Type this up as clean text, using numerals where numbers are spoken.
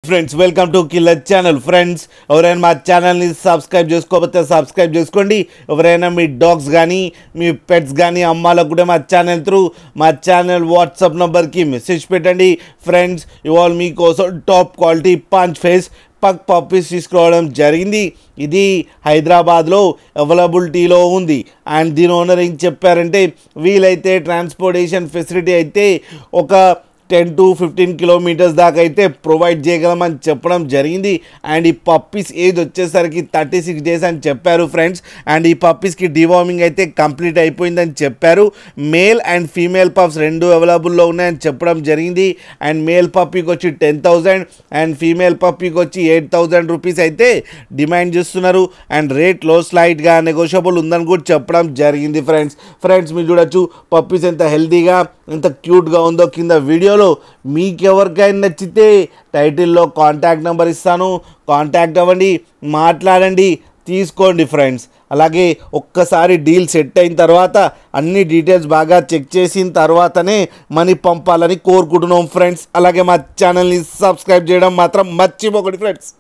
Friends welcome to killer channel. Friends ఎవరైనా మా ఛానల్ని సబ్స్క్రైబ్ చేసుకోకపోతే సబ్స్క్రైబ్ చేసుకోండి. ఎవరైనా మీ డాగ్స్ కానీ మీ పెట్స్ కానీ అమ్మాలకు కూడా మా ఛానల్ వాట్సాప్ నెంబర్కి మెసేజ్ పెట్టండి. ఫ్రెండ్స్ ఇవాళ మీకోసం top quality punch face pug puppies తీసుకురావడం జరిగింది. ఇది హైదరాబాద్లో అవైలబిలిటీలో ఉంది. అండ్ దీని ఓనర్ ఏం చెప్పారంటే వీలైతే ట్రాన్స్పోర్టేషన్ ఫెసిలిటీ అయితే ఒక 10 to 15 కిలోమీటర్స్ దాకా అయితే ప్రొవైడ్ చేయగలమని చెప్పడం జరిగింది. అండ్ ఈ పప్పీస్ ఏజ్ వచ్చేసరికి 36 డేస్ అని చెప్పారు ఫ్రెండ్స్. అండ్ ఈ పప్పీస్కి డివార్మింగ్ అయితే కంప్లీట్ అయిపోయిందని చెప్పారు. మేల్ అండ్ ఫీమేల్ పప్స్ రెండు అవైలబుల్లో ఉన్నాయని చెప్పడం జరిగింది. అండ్ మేల్ పప్పీకి వచ్చి 10,000 అండ్ ఫీమేల్ పప్పీకి వచ్చి 8,000 రూపీస్ అయితే డిమాండ్ చేస్తున్నారు. అండ్ రేట్లో స్లైట్గా నెగోషియబుల్ ఉందని కూడా చెప్పడం జరిగింది. ఫ్రెండ్స్ మీరు చూడొచ్చు పప్పీస్ ఎంత హెల్తీగా ఎంత క్యూట్గా ఉందో. కింద వీడియోలో మీకు ఎవరికైనా నచ్చితే టైటిల్లో కాంటాక్ట్ నెంబర్ ఇస్తాను, కాంటాక్ట్ అవ్వండి, మాట్లాడండి, తీసుకోండి ఫ్రెండ్స్. అలాగే ఒక్కసారి డీల్ సెట్ అయిన తర్వాత అన్ని డీటెయిల్స్ బాగా చెక్ చేసిన తర్వాతనే మనీ పంపాలని కోరుకుంటున్నాం ఫ్రెండ్స్. అలాగే మా ఛానల్ని సబ్స్క్రైబ్ చేయడం మాత్రం మర్చిపోకండి ఫ్రెండ్స్.